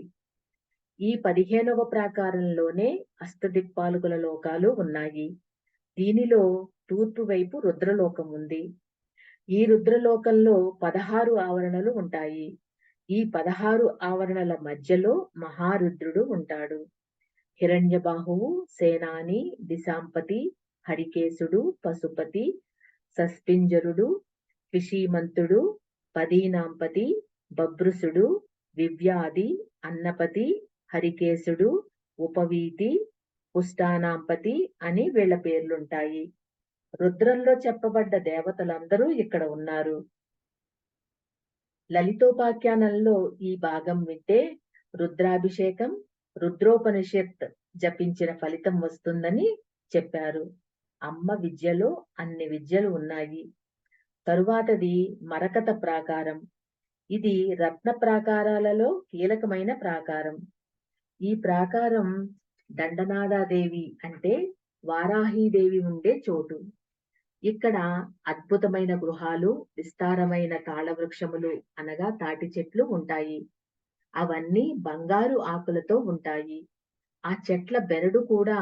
ఈ 15వ ప్రాకారంలోనే అష్టదిక్పాలకుల లోకాలు ఉన్నాయి. దీనిలో తూర్పు వైపు రుద్రలోకం ఉంది. ఈ రుద్రలోకంలో 16 ఆవరణలు ఉంటాయి. ఈ 16 ఆవరణల మధ్యలో మహారుద్రుడు ఉంటాడు. హిరణ్యబాహువు, సేనాని, దిశాంపతి, హరికేశుడు, పశుపతి, సస్పింజరుడు, విషీమంతుడు, పదీనాంపతి, బభ్రుసుడు, వివ్యాధి, అన్నపతి, హరికేశుడు, ఉపవీతి, పుష్టానాంపతి అని వీళ్ళ పేర్లుంటాయి. రుద్రంలో చెప్పబడ్డ దేవతలందరూ ఇక్కడ ఉన్నారు. లలితోపాఖ్యానంలో ఈ భాగం వింటే రుద్రాభిషేకం, రుద్రోపనిషత్ జపించిన ఫలితం వస్తుందని చెప్పారు. అమ్మ విద్యలో అన్ని విద్యలు ఉన్నాయి. తరువాతది మరకత ప్రాకారం. ఇది రత్న ప్రాకారాలలో కీలకమైన ప్రాకారం. ఈ ప్రాకారం దండనాదాదేవి అంటే వారాహీదేవి ఉండే చోటు. ఇక్కడ అద్భుతమైన గృహాలు, విస్తారమైన తాళవృక్షములు అనగా తాటి చెట్లు ఉంటాయి. అవన్నీ బంగారు ఆకులతో ఉంటాయి. ఆ చెట్ల బెరడు కూడా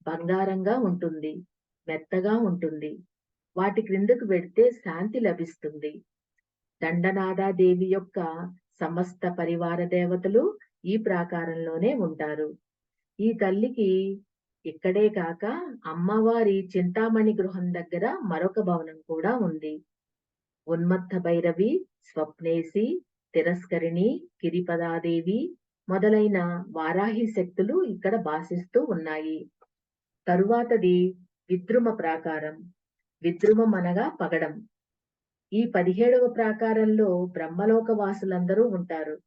బంగారంగా ఉంటుంది, మెత్తగా ఉంటుంది. వాటి క్రిందకు వెడితే శాంతి లభిస్తుంది. దండనాదాదేవి యొక్క సమస్త పరివార దేవతలు ఈ ప్రాకారంలోనే ఉంటారు. ఈ తల్లికి ఇక్కడే కాక అమ్మవారి చింతామణి గృహం దగ్గర మరొక భవనం కూడా ఉంది. ఉన్మత్త భైరవి, స్వప్నేసి, తిరస్కరిణి, గిరిపదాదేవి మొదలైన వారాహి శక్తులు ఇక్కడ భాసిస్తూ ఉన్నాయి. తరువాతది విద్రుమ ప్రాకారం. విద్రుమం అనగా పగడం. ఈ 17వ ప్రాకారంలో బ్రహ్మలోక వాసులందరూ ఉంటారు.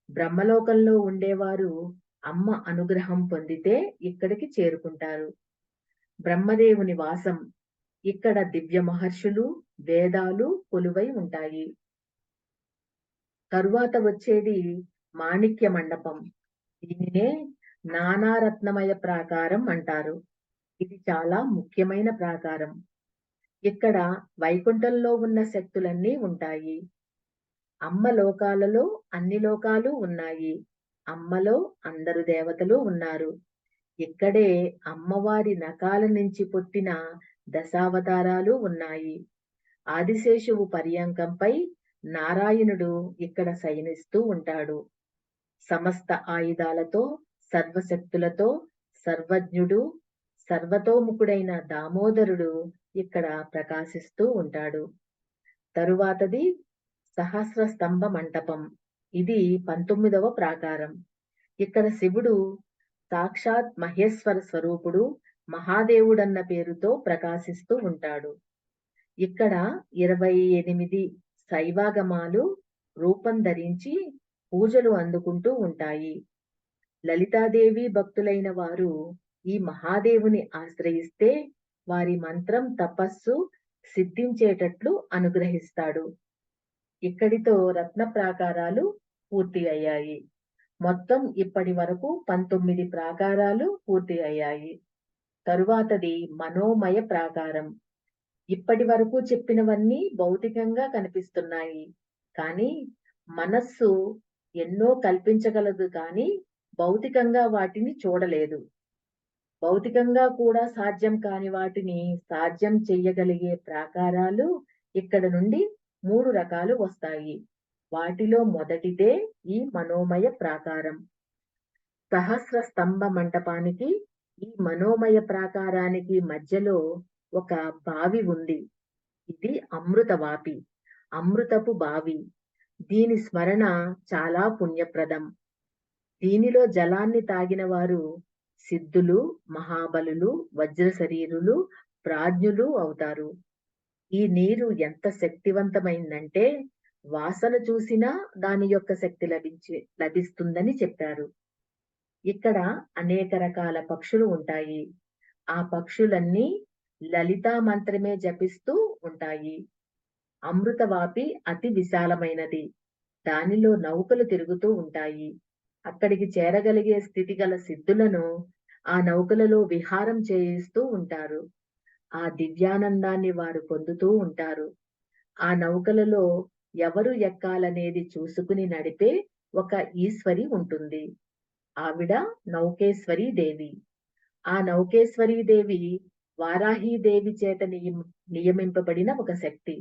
బ్రహ్మలోకంలో ఉండేవారు అమ్మ అనుగ్రహం పొందితే ఇక్కడికి చేరుకుంటారు. బ్రహ్మదేవుని వాసం. ఇక్కడ దివ్య మహర్షులు, వేదాలు కొలువై ఉంటాయి. తరువాత వచ్చేది మాణిక్య మండపం. దీనినే నానారత్నమయ ప్రాకారం అంటారు. ఇది చాలా ముఖ్యమైన ప్రాకారం. ఇక్కడ వైకుంఠంలో ఉన్న శక్తులన్నీ ఉంటాయి. అమ్మ లోకాలలో అన్ని లోకాలు ఉన్నాయి. అమ్మలో అందరు దేవతలు ఉన్నారు. ఇక్కడే అమ్మవారి నకాల నుంచి పుట్టిన దశావతారాలు ఉన్నాయి. ఆదిశేషువు పర్యంకంపై నారాయణుడు ఇక్కడ శయనిస్తూ ఉంటాడు. సమస్త ఆయుధాలతో, సర్వశక్తులతో, సర్వజ్ఞుడు, సర్వతోముఖుడైన దామోదరుడు ఇక్కడ ప్రకాశిస్తూ ఉంటాడు. తరువాతది సహస్ర స్తంభ మంటపం. ఇది 19వ ప్రాకారం. ఇక్కడ శివుడు సాక్షాత్ మహేశ్వర స్వరూపుడు, మహాదేవుడన్న పేరుతో ప్రకాశిస్తూ ఉంటాడు. ఇక్కడ 28 శైవాగమాలు రూపం ధరించి పూజలు అందుకుంటూ ఉంటాయి. లలితాదేవి భక్తులైన వారు ఈ మహాదేవుని ఆశ్రయిస్తే వారి మంత్రం, తపస్సు సిద్ధించేటట్లు అనుగ్రహిస్తాడు. ఇక్కడితో రత్న ప్రాకారాలు పూర్తి అయ్యాయి. మొత్తం ఇప్పటి వరకు 19 ప్రాకారాలు పూర్తి అయ్యాయి. తరువాతది మనోమయ ప్రాకారం. ఇప్పటి వరకు చెప్పినవన్నీ భౌతికంగా కనిపిస్తున్నాయి. కానీ మనస్సు ఎన్నో కల్పించగలదు, కానీ భౌతికంగా వాటిని చూడలేదు. భౌతికంగా కూడా సాధ్యం కాని వాటిని సాధ్యం చెయ్యగలిగే ప్రాకారాలు ఇక్కడ నుండి 3 రకాలు వస్తాయి. వాటిలో మొదటిదే ఈ మనోమయ ప్రాకారం. సహస్ర స్తంభ మంటపానికి, ఈ మనోమయ ప్రాకారానికి మధ్యలో ఒక బావి ఉంది. ఇది అమృత వాపి, అమృతపు బావి. దీని స్మరణ చాలా పుణ్యప్రదం. దీనిలో జలాన్ని తాగిన వారు సిద్ధులు, మహాబలులు, వజ్ర శరీరులు, ప్రాజ్ఞులు అవుతారు. ఈ నీరు ఎంత శక్తివంతమైందంటే వాసన చూసినా దాని యొక్క శక్తి లభిస్తుందని చెప్పారు. ఇక్కడ అనేక రకాల పక్షులు ఉంటాయి. ఆ పక్షులన్నీ లలితా మంత్రమే జపిస్తూ ఉంటాయి. అమృతవాపి అతి విశాలమైనది. దానిలో నౌకలు తిరుగుతూ ఉంటాయి. అక్కడికి చేరగలిగే స్థితి గల సిద్ధులను ఆ నౌకలలో విహారం చేయిస్తూ ఉంటారు. ఆ దివ్యానందాన్ని వారు పొందుతూ ఉంటారు. ఆ నౌకలలో ఎవరు ఎక్కాలనేది చూసుకుని నడిపే ఒక ఈశ్వరి ఉంటుంది. ఆవిడ నౌకేశ్వరీ దేవి. ఆ నౌకేశ్వరీ దేవి వారాహీదేవి చేత నియమింపబడిన ఒక శక్తి.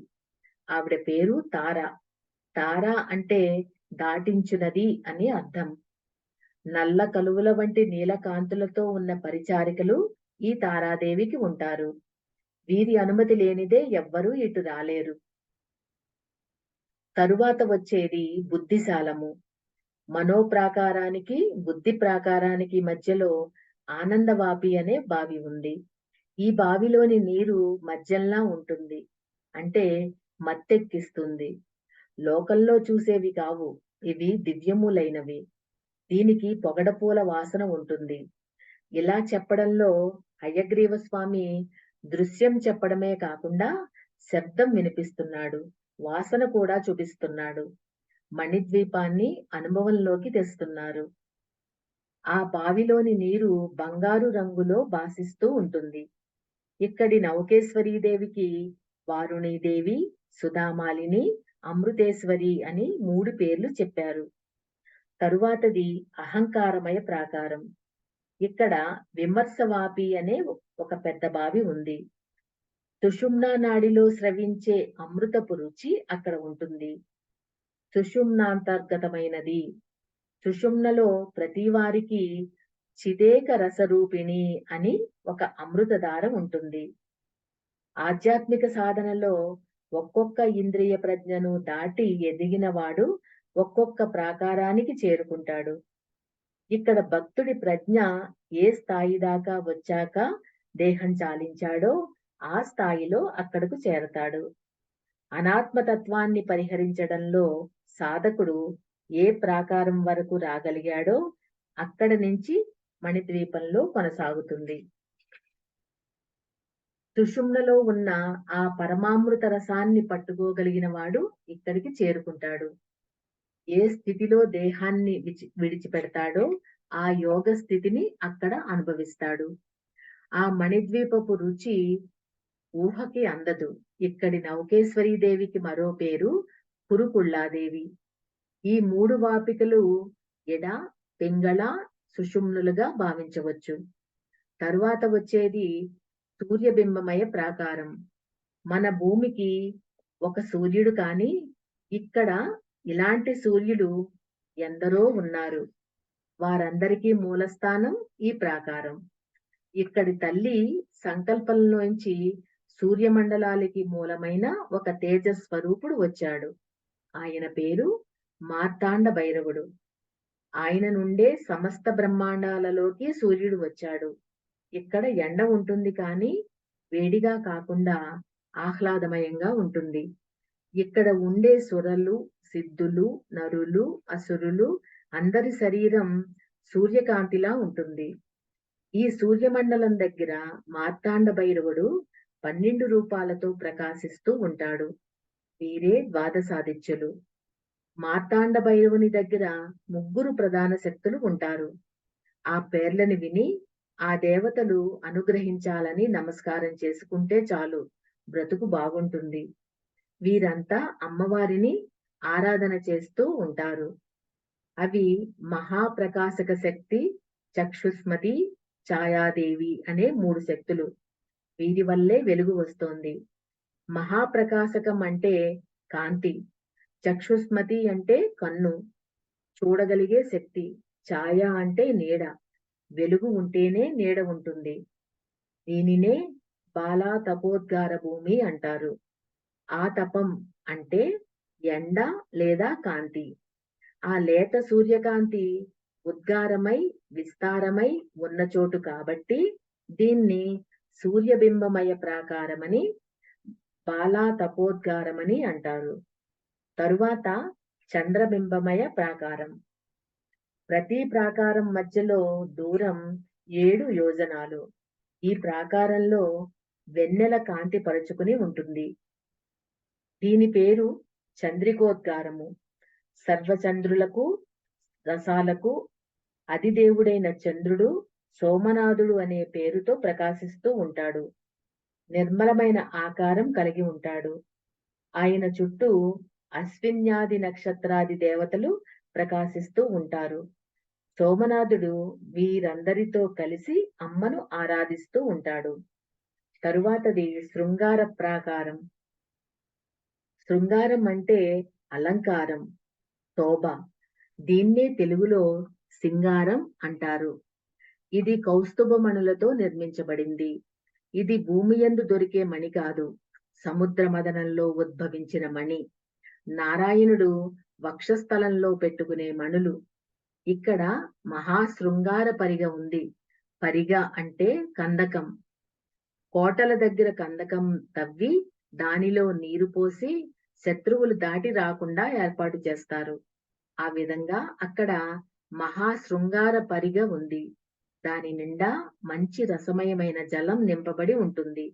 ఆవిడ పేరు తార. తార అంటే దాటించునది అని అర్థం. నల్ల కలువల వంటి నీలకాంతులతో ఉన్న పరిచారికలు ఈ తారాదేవికి ఉంటారు. వీరి అనుమతి లేనిదే ఎవ్వరూ ఇటు రాలేరు. తరువాత వచ్చేది బుద్ధిశాలము. మనోప్రాకారానికి, బుద్ధి ప్రాకారానికి మధ్యలో ఆనందవాపి అనే బావి ఉంది. ఈ బావిలోని నీరు మద్యంలా ఉంటుంది. అంటే మత్తెక్కిస్తుంది. లోకంలో చూసేవి కావు. ఇవి దివ్యములైనవి. దీనికి పొగడపూల వాసన ఉంటుంది. ఇలా చెప్పడంలో హయగ్రీవ స్వామి దృశ్యం చెప్పడమే కాకుండా శబ్దం వినిపిస్తున్నాడు. వాసన కూడా చూపిస్తున్నాడు. మణిద్వీపాన్ని అనుభవంలోకి తెస్తున్నారు. ఆ బావిలోని నీరు బంగారు రంగులో భాసిస్తూ ఉంటుంది. ఇక్కడి నౌకేశ్వరీదేవికి వారుణీదేవి, సుధామాలిని, అమృతేశ్వరి అని 3 పేర్లు చెప్పారు. తరువాతది అహంకారమయ ప్రాకారం. ఇక్కడ విమర్శవాపి అనే ఒక పెద్ద బావి ఉంది. సుషుమ్నా నాడిలో స్రవించే అమృతపు రుచి అక్కడ ఉంటుంది. సుషుమ్నాంతర్గతమైనది. సుషుమ్నలో ప్రతి వారికి చిదేక రసరూపిణి అని ఒక అమృతధార ఉంటుంది. ఆధ్యాత్మిక సాధనలో ఒక్కొక్క ఇంద్రియ ప్రజ్ఞను దాటి ఎదిగిన వాడు ఒక్కొక్క ప్రాకారానికి చేరుకుంటాడు. ఇక్కడ భక్తుడి ప్రజ్ఞ ఏ స్థాయి దాకా వచ్చాక దేహం చాలించాడో ఆ స్థాయిలో అక్కడకు చేరతాడు. అనాత్మతత్వాన్ని పరిహరించడంలో సాధకుడు ఏ ప్రాకారం వరకు రాగలిగాడో అక్కడ నుంచి మణిద్వీపంలో కొనసాగుతుంది. సుషుమ్నలో ఉన్న ఆ పరమామృత రసాన్ని పట్టుకోగలిగిన వాడు ఇక్కడికి చేరుకుంటాడు. ఏ స్థితిలో దేహాన్ని విడిచిపెడతాడో ఆ యోగ స్థితిని అక్కడ అనుభవిస్తాడు. ఆ మణిద్వీపపు రుచి ఊహకి అందదు. ఇక్కడి నౌకేశ్వరీ దేవికి మరో పేరు కురుకుళ్ళాదేవి. ఈ 3 వాపికలు ఎడ, పింగళ, సుషుమ్నులుగా భావించవచ్చు. తరువాత వచ్చేది సూర్యబింబమయ ప్రాకారం. మన భూమికి ఒక సూర్యుడు కానీ ఇక్కడ ఇలాంటి సూర్యులు ఎందరో ఉన్నారు. వారందరికీ మూలస్థానం ఈ ప్రాకారం. ఇక్కడి తల్లి సంకల్పంలోంచి సూర్యమండలాలకి మూలమైన ఒక తేజస్వరూపుడు వచ్చాడు. ఆయన పేరు మార్తాండ భైరవుడు. ఆయన నుండే సమస్త బ్రహ్మాండాలలోకి సూర్యుడు వచ్చాడు. ఇక్కడ ఎండ ఉంటుంది కానీ వేడిగా కాకుండా ఆహ్లాదమయంగా ఉంటుంది. ఇక్కడ ఉండే సురలు, సిద్ధులు, నరులు, అసురులు అందరి శరీరం సూర్యకాంతిలా ఉంటుంది. ఈ సూర్యమండలం దగ్గర మార్తాండ భైరవుడు 12 రూపాలతో ప్రకాశిస్తూ ఉంటాడు. వీరే ద్వాదశాదిత్యులు. మార్తాండ భైరవుని దగ్గర 3 ప్రధాన శక్తులు ఉంటారు. ఆ పేర్లను విని ఆ దేవతలు అనుగ్రహించాలని నమస్కారం చేసుకుంటే చాలు, బ్రతుకు బాగుంటుంది. వీరంతా అమ్మవారిని ఆరాధన చేస్తూ ఉంటారు. అవి మహాప్రకాశక శక్తి, చక్షుస్మతి, ఛాయాదేవి అనే 3 శక్తులు. వీరి వల్లే వెలుగు వస్తోంది. మహాప్రకాశకం అంటే కాంతి, చక్షుస్మతి అంటే కన్ను, చూడగలిగే శక్తి, ఛాయ అంటే నీడ, వెలుగు ఉంటేనే నీడ ఉంటుంది. దీనినే బాలా తపోద్గార భూమి అంటారు. ఆ తపం అంటే ఎండ లేదా కాంతి. ఆ లేత సూర్యకాంతి ఉద్గారమై విస్తారమై ఉన్న చోటు కాబట్టి దీన్ని సూర్యబింబమయ ప్రాకారమని, బాలా తపోద్గారమని అంటారు. తరువాత చంద్రబింబమయ ప్రాకారం. ప్రతి ప్రాకారం మధ్యలో దూరం 7 యోజనాలు. ఈ ప్రాకారంలో వెన్నెల కాంతి పరుచుకుని ఉంటుంది. దీని పేరు చంద్రికోద్గారము. సర్వచంద్రులకు, రసాలకు అధిదేవుడైన చంద్రుడు సోమనాథుడు అనే పేరుతో ప్రకాశిస్తూ ఉంటాడు. నిర్మలమైన ఆకారం కలిగి ఉంటాడు. ఆయన చుట్టూ అశ్విన్యాది నక్షత్రాది దేవతలు ప్రకాశిస్తూ ఉంటారు. సోమనాథుడు వీరందరితో కలిసి అమ్మను ఆరాధిస్తూ ఉంటాడు. తరువాతది శృంగార ప్రాకారం. శృంగారం అంటే అలంకారం, శోభ. దీన్నే తెలుగులో సింగారం అంటారు. ఇది కౌస్తుభమణులతో నిర్మించబడింది. ఇది భూమియందు దొరికే మణి కాదు, సముద్ర మదనంలో ఉద్భవించిన మణి. నారాయణుడు వక్షస్థలంలో పెట్టుకునే మణులు. ఇక్కడ మహాశృంగార పరిగ ఉంది. పరిగ అంటే కందకం. కోటల దగ్గర కందకం తవ్వి దానిలో నీరు పోసి శత్రువులు దాటి రాకుండా ఏర్పాటు చేస్తారు. ఆ విధంగా అక్కడ మహాశృంగార పరిగ ఉంది. దాని నిండా మంచి రసమయమైన జలం నింపబడి ఉంటుంది.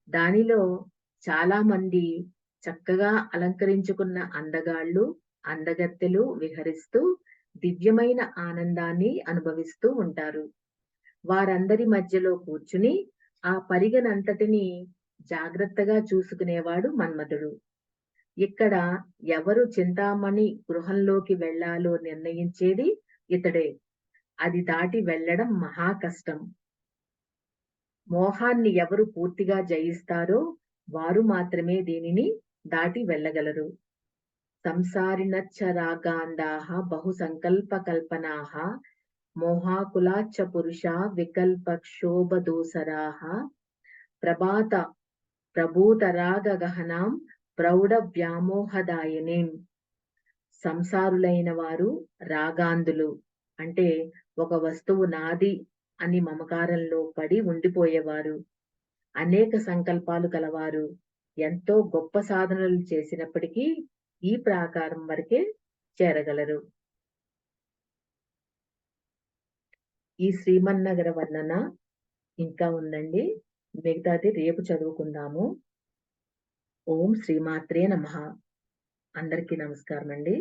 దానిలో చాలా మంది చక్కగా అలంకరించుకున్న అందగాళ్ళు, అందగత్తెలు విహరిస్తూ దివ్యమైన ఆనందాన్ని అనుభవిస్తూ ఉంటారు. వారందరి మధ్యలో కూర్చుని ఆ పరిగనంతటిని జాగ్రత్తగా చూసుకునేవాడు మన్మథుడు. ఇక్కడ ఎవరు చింతామణి గృహంలోకి వెళ్ళాలో నిర్ణయించేది ఇతడే. అది దాటి వెళ్ళడం మహా కష్టం. మోహాన్ని ఎవరు పూర్తిగా జయిస్తారో వారు మాత్రమే దీనిని దాటి వెళ్ళగలరు. సంసారిణచ్చ రాగాంధాః బహు సంకల్ప కల్పనాః మోహాకులాచ్చ పురుషా వికల్ప క్షోభదూసరాః ప్రభాత ప్రభూతరాగ గహనాం ప్రౌఢ వ్యామోహదాయనీం. సంసారులైన వారు రాగాంధులు, అంటే ఒక వస్తువు నాది అని మమకారంలో పడి ఉండిపోయేవారు. అనేక సంకల్పాలు కలవారు. ఎంతో గొప్ప సాధనలు చేసినప్పటికీ ఈ ప్రాకారం వరకే చేరగలరు. ఈ శ్రీమన్నగర వర్ణన ఇంకా ఉందండి. మిగతాది రేపు చదువుకుందాము. ఓం శ్రీమాత్రే నమః. అందరికీ నమస్కారం అండి.